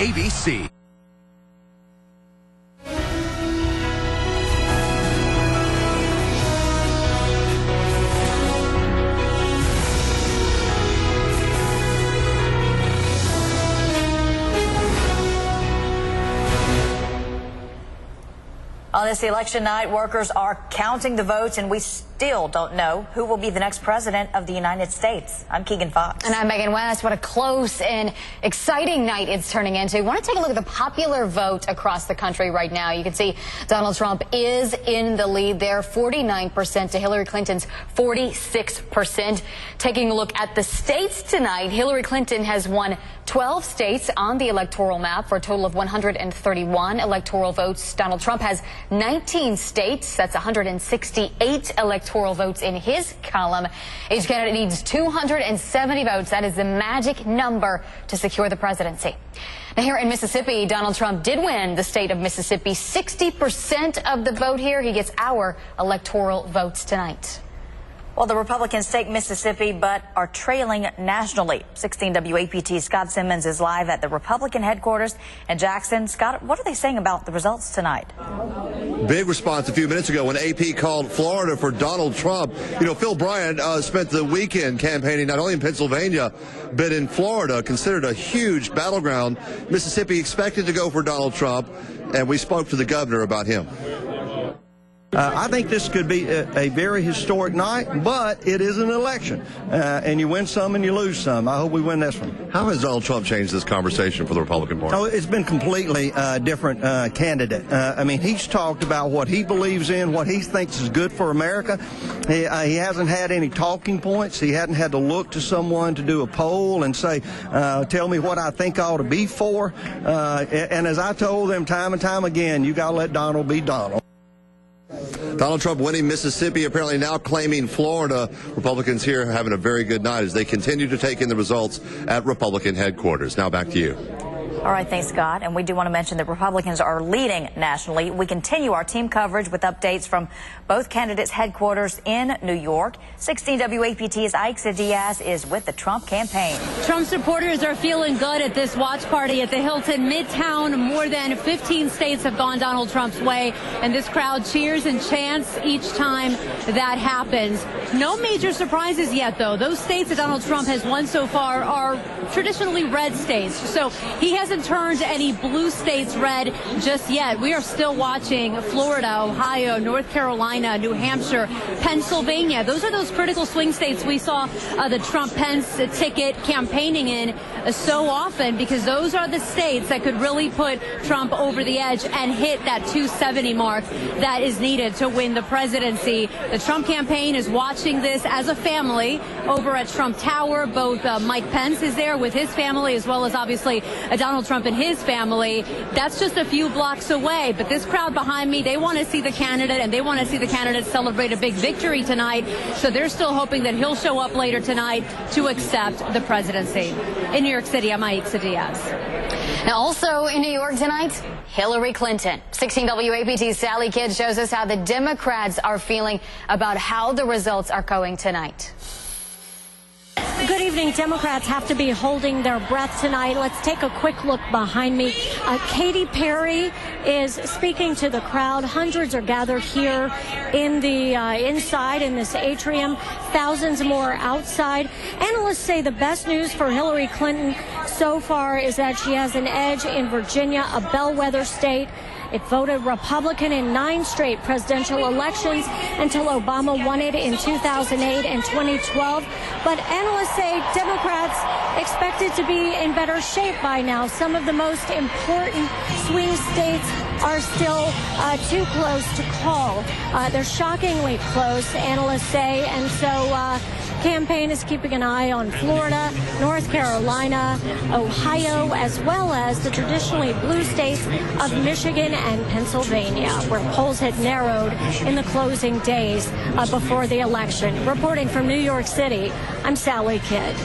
ABC. On this election night, workers are counting the votes, and we still don't know who will be the next president of the United States. I'm Keegan Fox. And I'm Megan West. What a close and exciting night it's turning into. I want to take a look at the popular vote across the country right now. You can see Donald Trump is in the lead there, 49% to Hillary Clinton's 46%. Taking a look at the states tonight, Hillary Clinton has won 12 states on the electoral map for a total of 131 electoral votes. Donald Trump has 19 states. That's 168 electoral votes in his column. Each candidate needs 270 votes. That is the magic number to secure the presidency. Now, here in Mississippi, Donald Trump did win the state of Mississippi. 60% of the vote here. He gets our electoral votes tonight. Well, the Republicans take Mississippi but are trailing nationally. 16 WAPT's Scott Simmons is live at the Republican headquarters in Jackson. Scott, what are they saying about the results tonight? Big response a few minutes ago when AP called Florida for Donald Trump. You know, Phil Bryant spent the weekend campaigning not only in Pennsylvania but in Florida, considered a huge battleground. Mississippi expected to go for Donald Trump, and we spoke to the governor about him. I think this could be a very historic night, but it is an election, and you win some and you lose some. I hope we win this one. How has Donald Trump changed this conversation for the Republican Party? Oh, it's been completely different candidate. I mean, he's talked about what he believes in, what he thinks is good for America. He hasn't had any talking points. He hadn't had to look to someone to do a poll and say, tell me what I think I ought to be for. And as I told them time and time again, you got to let Donald be Donald. Donald Trump winning Mississippi, apparently now claiming Florida. Republicans here are having a very good night as they continue to take in the results at Republican headquarters. Now back to you. All right, thanks, Scott. And we do want to mention that Republicans are leading nationally. We continue our team coverage with updates from both candidates' headquarters in New York. 16 WAPT's Aixa Diaz is with the Trump campaign. Trump supporters are feeling good at this watch party at the Hilton Midtown. More than 15 states have gone Donald Trump's way, and this crowd cheers and chants each time that happens. No major surprises yet, though. Those states that Donald Trump has won so far are traditionally red states, so he hasn't turned any blue states red just yet. We are still watching Florida, Ohio, North Carolina, New Hampshire, Pennsylvania. Those are those critical swing states we saw the Trump-Pence ticket campaigning in so often, because those are the states that could really put Trump over the edge and hit that 270 mark that is needed to win the presidency. The Trump campaign is watching this as a family over at Trump Tower. Both Mike Pence is there with his family, as well as obviously Donald Trump and his family. That's just a few blocks away. But this crowd behind me, they want to see the candidate, and they want to see the candidate celebrate a big victory tonight. So they're still hoping that he'll show up later tonight to accept the presidency. In New York City, I'm Aixa Diaz. Now, also in New York tonight, Hillary Clinton. 16 WAPT's Sally Kidd shows us how the Democrats are feeling about how the results are going tonight. Good evening. Democrats have to be holding their breath tonight. Let's take a quick look behind me. Katy Perry is speaking to the crowd. Hundreds are gathered here in the inside in this atrium. Thousands more outside. Analysts say the best news for Hillary Clinton so far is that she has an edge in Virginia, a bellwether state. It voted Republican in 9 straight presidential elections until Obama won it in 2008 and 2012. But analysts say Democrats expected to be in better shape by now. Some of the most important swing states are still too close to call. They're shockingly close, analysts say, and so campaign is keeping an eye on Florida, North Carolina, Ohio, as well as the traditionally blue states of Michigan and Pennsylvania, where polls had narrowed in the closing days before the election. Reporting from New York City, I'm Sally Kidd.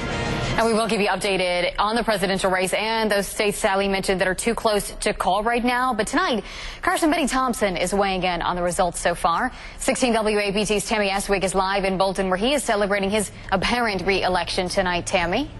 And we will keep you updated on the presidential race and those states Sally mentioned that are too close to call right now. But tonight, Carson Benny Thompson is weighing in on the results so far. 16 WAPT's Tammy Estwick is live in Bolton, where he is celebrating his apparent re-election tonight. Tammy?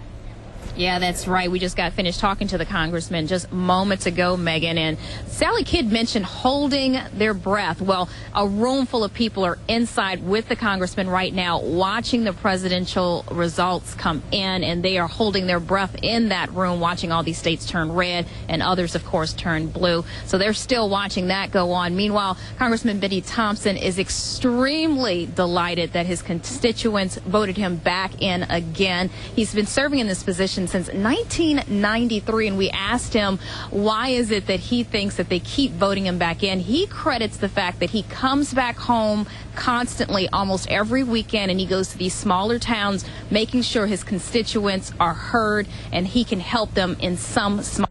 Yeah, that's right. We just got finished talking to the congressman just moments ago, Megan, and Sally Kidd mentioned holding their breath. Well, a room full of people are inside with the congressman right now watching the presidential results come in, and they are holding their breath in that room, watching all these states turn red and others, of course, turn blue. So they're still watching that go on. Meanwhile, Congressman Benny Thompson is extremely delighted that his constituents voted him back in again. He's been serving in this position since 1993, and we asked him why is it that he thinks that they keep voting him back in. He credits the fact that he comes back home constantly almost every weekend, and he goes to these smaller towns making sure his constituents are heard and he can help them in some small.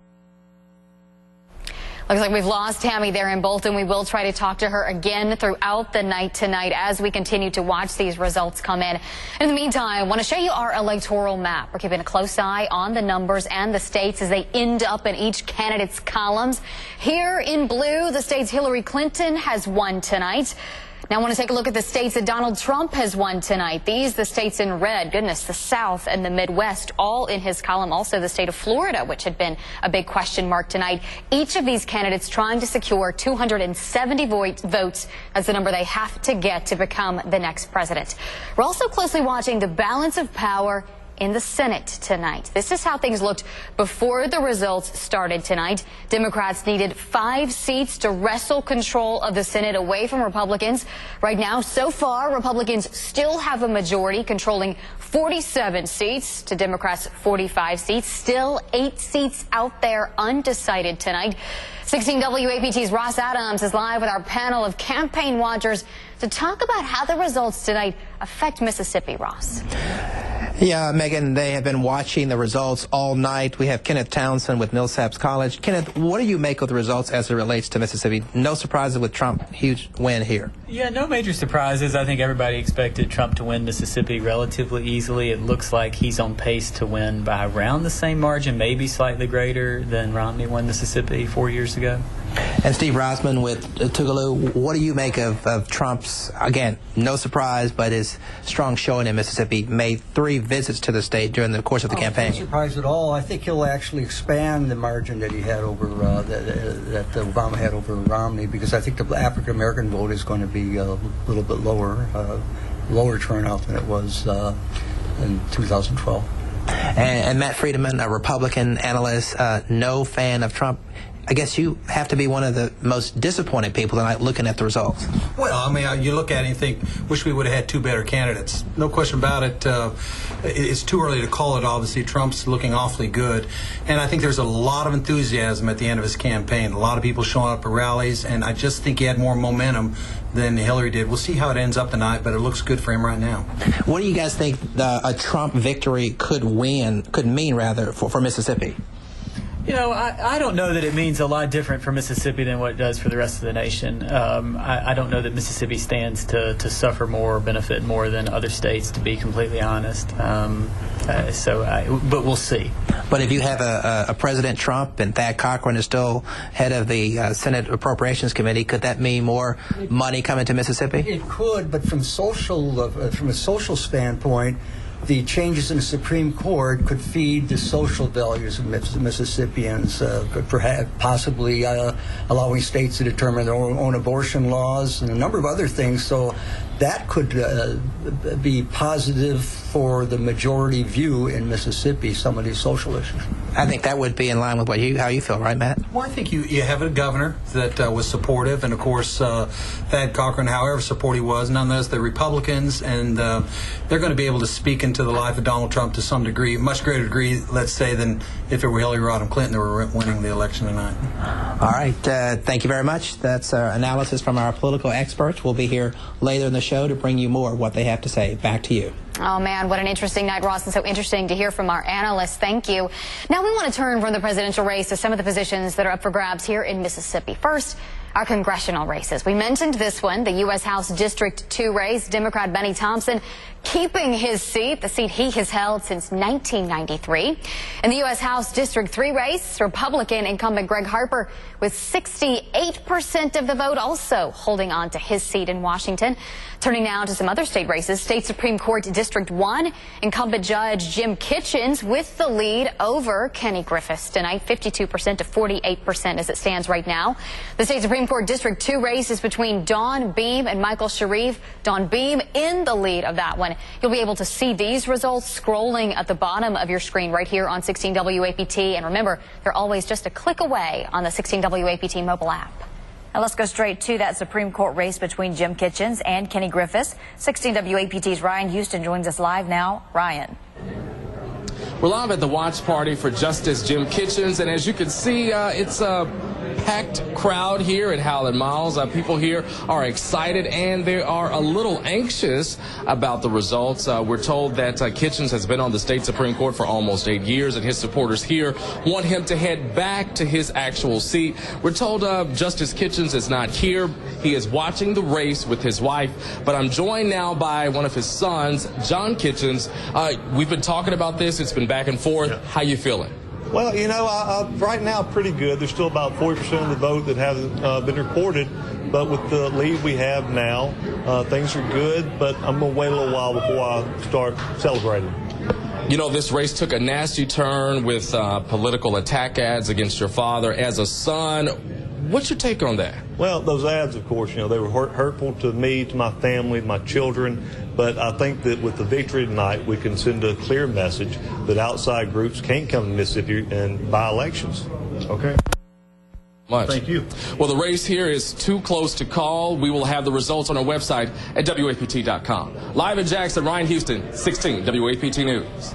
Looks like we've lost Tammy there in Bolton. We will try to talk to her again throughout the night tonight as we continue to watch these results come in. In the meantime, I want to show you our electoral map. We're keeping a close eye on the numbers and the states as they end up in each candidate's columns. Here in blue, the states Hillary Clinton has won tonight. Now I want to take a look at the states that Donald Trump has won tonight. These, the states in red, goodness, the South and the Midwest, all in his column. Also the state of Florida, which had been a big question mark tonight. Each of these candidates trying to secure 270 votes as the number they have to get to become the next president. We're also closely watching the balance of power in the Senate tonight. This is how things looked before the results started tonight. Democrats needed 5 seats to wrestle control of the Senate away from Republicans. Right now, so far, Republicans still have a majority, controlling 47 seats to Democrats' 45 seats. Still 8 seats out there undecided tonight. 16 WAPT's Ross Adams is live with our panel of campaign watchers to talk about how the results tonight affect Mississippi. Ross. Yeah, Megan, they have been watching the results all night. We have Kenneth Townsend with Millsaps College. Kenneth, what do you make of the results as it relates to Mississippi? No surprises with Trump. Huge win here. Yeah, no major surprises. I think everybody expected Trump to win Mississippi relatively easily. It looks like he's on pace to win by around the same margin, maybe slightly greater than Romney won Mississippi 4 years ago. And Steve Rosman with Tougaloo, what do you make of Trump's, again, no surprise, but his strong showing in Mississippi, made 3 visits to the state during the course of the campaign? No surprise at all. I think he'll actually expand the margin that he had over, that Obama had over Romney, because I think the African-American vote is going to be a little bit lower turnout than it was in 2012. And Matt Friedman, a Republican analyst, no fan of Trump. I guess you have to be one of the most disappointed people tonight looking at the results. Well, I mean, you look at it and think, wish we would have had 2 better candidates. No question about it. It's too early to call it, obviously. Trump's looking awfully good. And I think there's a lot of enthusiasm at the end of his campaign. A lot of people showing up at rallies, and I just think he had more momentum than Hillary did. We'll see how it ends up tonight, but it looks good for him right now. What do you guys think a Trump victory could mean for Mississippi? You know, I don't know that it means a lot different for Mississippi than what it does for the rest of the nation. I don't know that Mississippi stands to suffer more or benefit more than other states, to be completely honest. But we'll see. But if you have a President Trump and Thad Cochran is still head of the Senate Appropriations Committee, could that mean more money coming to Mississippi? It could, but from a social standpoint, the changes in the Supreme Court could feed the social values of Mississippians, could perhaps possibly allowing states to determine their own abortion laws and a number of other things. So that could be positive for the majority view in Mississippi, some of these social issues. I think that would be in line with how you feel, right, Matt? Well, I think you have a governor that was supportive, and of course Thad Cochran, however supportive he was, nonetheless they're Republicans, and they're going to be able to speak into the life of Donald Trump to some degree, much greater degree, let's say, than if it were Hillary Rodham Clinton that were winning the election tonight. All right, thank you very much. That's our analysis from our political experts. We'll be here later in the show to bring you more of what they have to say. Back to you. Oh, man, what an interesting night, Ross, and so interesting to hear from our analysts. Thank you. Now we want to turn from the presidential race to some of the positions that are up for grabs here in Mississippi. First, our congressional races. We mentioned this one, the U.S. House District 2 race. Democrat Benny Thompson keeping his seat, the seat he has held since 1993. In the U.S. House District 3 race, Republican incumbent Greg Harper with 68% of the vote, also holding on to his seat in Washington. Turning now to some other state races. State Supreme Court District District 1. Incumbent Judge Jim Kitchens with the lead over Kenny Griffis tonight, 52% to 48% as it stands right now. The state Supreme Court District 2 race is between Dawn Beam and Michael Sharif. Dawn Beam in the lead of that one. You'll be able to see these results scrolling at the bottom of your screen right here on 16 WAPT. And remember, they're always just a click away on the 16 WAPT mobile app. Now let's go straight to that Supreme Court race between Jim Kitchens and Kenny Griffis. 16 WAPT's Ryan Houston joins us live now. Ryan. We're live at the watch party for Justice Jim Kitchens, and as you can see, it's a packed crowd here at Howland Miles. People here are excited and they are a little anxious about the results. We're told that Kitchens has been on the state Supreme Court for almost 8 years, and his supporters here want him to head back to his actual seat. We're told Justice Kitchens is not here. He is watching the race with his wife, but I'm joined now by one of his sons, John Kitchens. We've been talking about this. It's been back and forth. How you feeling? Well, you know, right now pretty good. There's still about 40% of the vote that hasn't been recorded, but with the lead we have now, things are good, but I'm going to wait a little while before I start celebrating. You know, this race took a nasty turn with political attack ads against your father. As a son, what's your take on that? Well, those ads, of course, you know, they were hurtful to me, to my family, my children. But I think that with the victory tonight, we can send a clear message that outside groups can't come to Mississippi and buy elections. Okay? Much. Thank you. Well, the race here is too close to call. We will have the results on our website at WAPT.com. Live in Jackson, Ryan Houston, 16 WAPT News.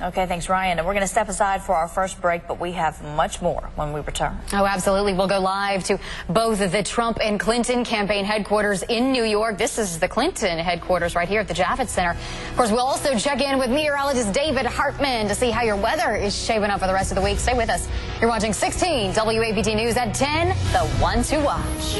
Okay, thanks, Ryan. And we're going to step aside for our first break, but we have much more when we return. Oh, absolutely. We'll go live to both the Trump and Clinton campaign headquarters in New York. This is the Clinton headquarters right here at the Javits Center. Of course, we'll also check in with meteorologist David Hartman to see how your weather is shaping up for the rest of the week. Stay with us. You're watching 16 WAPT News at 10, the one to watch.